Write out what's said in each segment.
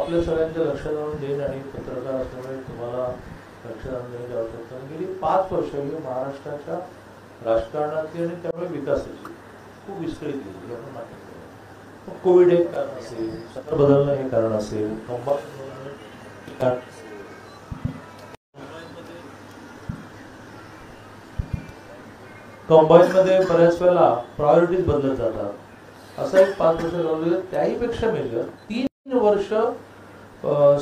आपल्या सगळ्यांच्या लक्षात आणून देईन आणि पत्रकार असल्यामुळे तुम्हाला लक्षात आणून देण्याची आवश्यकता नाही. गेली 5 वर्ष ही महाराष्ट्राच्या राजकारणातली आणि त्यामुळे विकासाची खूप विस्कळीत गेली आपण मान्य करू. कोविड एक कारण असेल, सरकार बदलणं हे कारण असेल, कंबाईनमध्ये बऱ्याच वेळेला प्रायोरिटीज बदलत जातात. असं एक 5 वर्ष झालं. त्याहीपेक्षा मेजर 3 वर्ष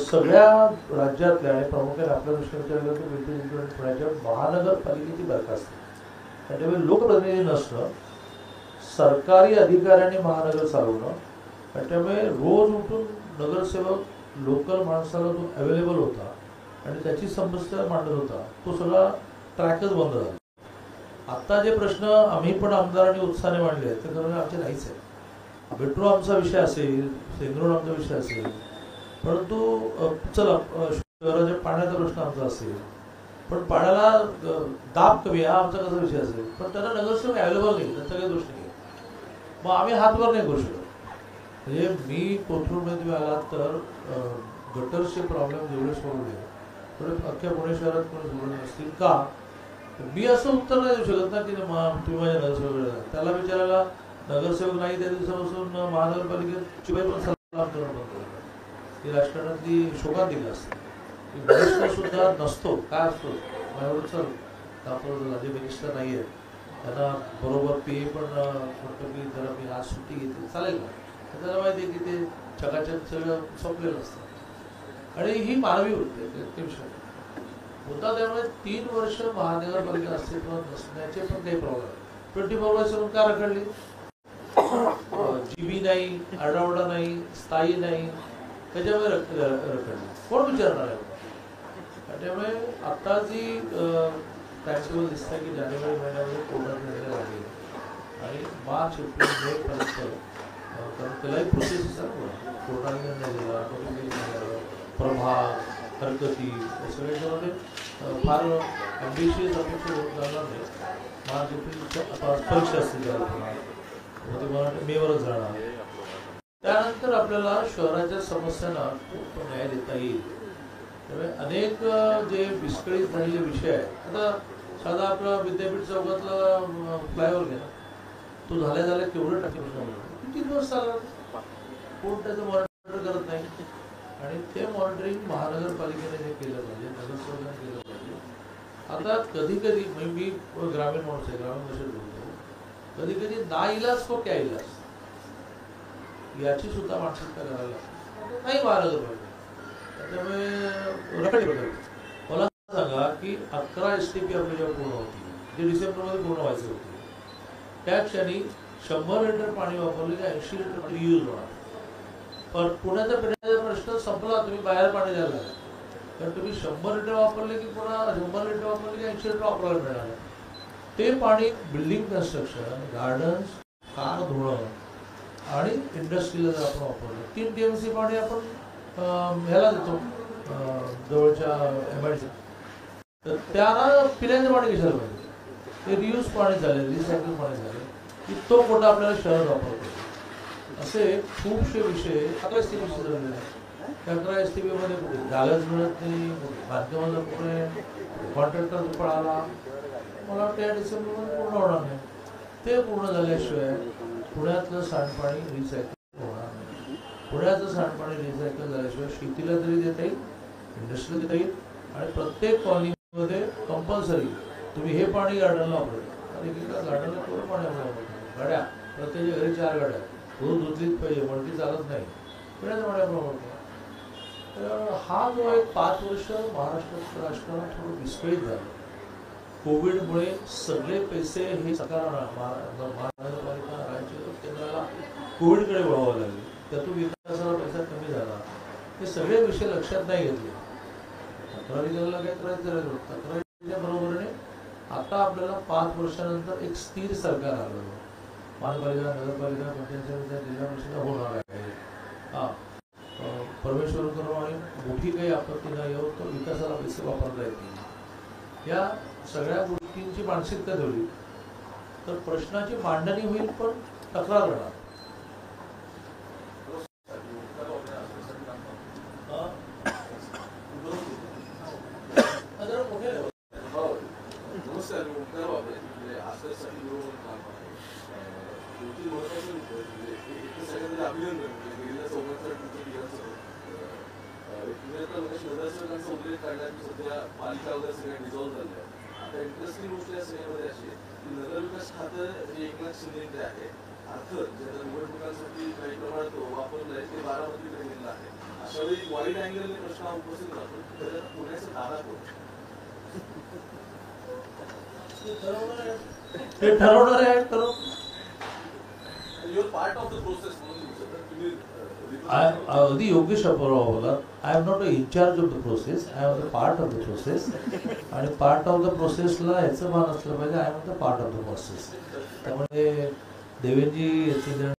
सगळ्या राज्यातल्या आणि प्रामुख्याने आपल्या दृष्टीने विचारलं की पिंपरी पुण्याच्या महानगरपालिकेची बरखास्त. त्याच्यामुळे लोकप्रतिनिधी नसणं, सरकारी अधिकाऱ्यांनी महानगर चालवणं, त्याच्यामुळे रोज उठून नगरसेवक लोकल माणसाला जो अवेलेबल होता आणि त्याची समस्या मांडत होता तो सगळा ट्रॅकच बंद झाला. आता जे प्रश्न आम्ही पण आमदारांनी उत्साहाने मांडले आहेत ते खरं आमचे नाहीच आहे. मेट्रो आमचा विषय असेल, सेंद्रोड आमचा विषय असेल, परंतु चला शहराच्या पाण्याचा प्रश्न आमचा असेल, पण पाण्याला दाब कमी हा आमचा कसा विषय असेल, पण त्यांना नगरसेवक अवेलेबल नाही, त्यांचा काही दोष नाही. मग आम्ही हातवर नाही करू शकत. म्हणजे मी कोथरूडमध्ये तुम्ही आलात तर गटरचे प्रॉब्लेम जेवढे सोडवले तेवढे अख्ख्या पुणे शहरात कोणी सोडवले नसतील का? मी असं उत्तर नाही देऊ शकत ना की तुम्ही माझ्या नगरसेवक, त्याला विचारायला नगरसेवक नाही त्या दिवसापासून महानगरपालिकेची बाई पण सलाम करणं बंद करतात. ती राजकारणातली शोकांतिका असते. मिनिस्टर सुद्धा नसतो, काय असतो माझ्यावर चल आपण जे मिनिस्टर नाही आहे त्यांना बरोबर पे पण म्हणतो की जरा मी आज सुट्टी घेते चालेल का? त्याला माहिती आहे की ते चकाचक सगळं संपलेलं असतं आणि ही मानवी वृत्ती आहे ते विषय होता. त्यामुळे 3 वर्ष महानगरपालिका अस्तित्वात नसण्याचे पण काही प्रॉब्लेम 24/7 का रखडली? जीबी नाही, आरडाओरडा नाही, स्थायी नाही, त्याच्यामुळे रखडली. कोण विचारणार आहे? त्यामुळे आता जी टॅक्सेबल दिसत आहे की जानेवारी महिन्यामध्ये कोर्टात निर्णय लागेल आणि मार्च एप्रिल मे पर्यंत, कारण त्यालाही प्रोसेस आहे. कोर्टाने निर्णय दिला, प्रभाग, हरकती या सगळ्याच्यामध्ये फार ॲम्बिशियस अपेक्षा होत जाणार नाही. मार्च एप्रिलच्या परीक्षा असतील त्याला ते मला मेवरच जाणार. त्यानंतर आपल्याला शहराच्या समस्यांना खूप न्याय देता येईल. त्यामुळे अनेक जे विस्कळीत झालेले विषय आहेत. आता साधा आपला विद्यापीठ चौकातला फ्लायओव्हर घ्या, तो झाल्या केवढं टाकी किती दिवस चालणार? कोण त्याचं मॉनिटर करत नाही. आणि ते मॉनिटरिंग महानगरपालिकेने जे केलं पाहिजे, नगरसेवकांनी केलं पाहिजे. आता कधी कधी मी ग्रामीण माणूस आहे, ग्रामीण भाषेत बोलतो, कधी कधी नाईलाज तो क्या इलाज याची सुद्धा मानसिकता करायला लागते. नाही महानगरपालिका त्याच्यामुळे रखडली. मला सांगा की 11 STP आपली जेव्हा पूर्ण होती, जे डिसेंबरमध्ये पूर्ण व्हायचे होते, त्या क्षणी 100 लिटर पाणी वापरले की 80 लिटर पाणी यूज होणार. पण पुण्याचा पिण्याचा प्रश्न संपला. तुम्ही बाहेर पाणी द्यायला लागला, कारण तुम्ही 100 लिटर वापरले की पुन्हा 100 लिटर वापरले की 80 लिटर वापरायला मिळालं. ते पाणी बिल्डिंग कन्स्ट्रक्शन, गार्डन्स, कार धुणं आणि इंडस्ट्रीला जर आपण वापरलं, 3 TMC पाणी आपण ह्याला देतो जवळच्या MIDC, तर त्याला पिण्याचं पाणी कशाला पाहिजे? ते रियूज पाणी झाले, रिसायकल पाणी झाले की तो कोटा आपल्याला शहरात वापरतो. असे खूपसे विषय 11 STP झालेले आहेत. त्या 11 STPमध्ये कुठे जागाच मिळत नाही, बांधकामाला कुठे कॉन्ट्रॅक्टर पळाला. मला वाटतं या डिसेंबरमध्ये पूर्ण होणार नाही. ते पूर्ण झाल्याशिवाय पुण्यातलं सांडपाणी रिसायकल होणार नाही. पुण्याचं सांडपाणी रिसायकल झाल्याशिवाय शेतीला तरी देता येईल, इंडस्ट्रीला देता येईल आणि प्रत्येक कॉलनीमध्ये कंपल्सरी तुम्ही हे पाणी गार्डनला वापरता. एकेका गार्डनला थोडं पाणी वापरतो. गाड्या प्रत्येक घरी 4 गाड्या रोज धुतलीच पाहिजे, म्हणती चालत नाही, पिण्याच्या पाण्यावर वापरतो. तर हा जो एक 5 वर्ष महाराष्ट्राचं राजकारण थोडं विस्कळीत झालं. कोविडमुळे सगळे पैसे हे महानगरपालिका राज्य केंद्राला कोविडकडे वळवावं लागले. त्यातून विकासाला पैसा कमी झाला. हे सगळे विषय लक्षात नाही घेतले. तक्रारीला काय करायचं, तक्रारीच्या बरोबरीने आता आपल्याला 5 वर्षानंतर एक स्थिर सरकार आलं. महानगरपालिका, नगरपालिका, पंचायत, जिल्हा परिषद होणार आहे. परमेश्वर करो आणि मोठी काही आपत्ती नाही येऊ, तर विकासाला पैसे वापरता येतील. या सगळ्या गोष्टींची मानसिकता ठेवली तर प्रश्नाची मांडणी होईल, पण तक्रार होणार. शेवटी महत्वाचं म्हणजे एकच सगळ्यांना अभिनंदन म्हणजे गेल्या 14 दिवसात नगरसेवकांचा उल्लेख करण्यात सध्या पालिका वगैरे सगळ्या डिझॉल्व्ह झाल्या. आता इंटरेस्टिंग गोष्ट या सगळ्यामध्ये अशी की नगरविकास खातं हे एकनाथ शिंदेकडे आहे. अर्थात ज्या निवडणुकांसाठी काही प्रमाणात वापरलं आहे ते बारामतीकडे गेलेलं आहे. अशा वेळी वाईड अँगलने प्रश्न उपस्थित राहतो तर पुण्याचा दादा कोण? ते ठरवणार आहे ठरव. Your part of the process म्हणून तुम्ही अगदी योग्य शब्दराव बोला. I am not a incharge of the process, I am the part of the process. आणि पार्ट ऑफ द प्रोसेसला ह्याचं भान असलं पाहिजे, I am the part of the process. त्यामुळे देवेंजी याचे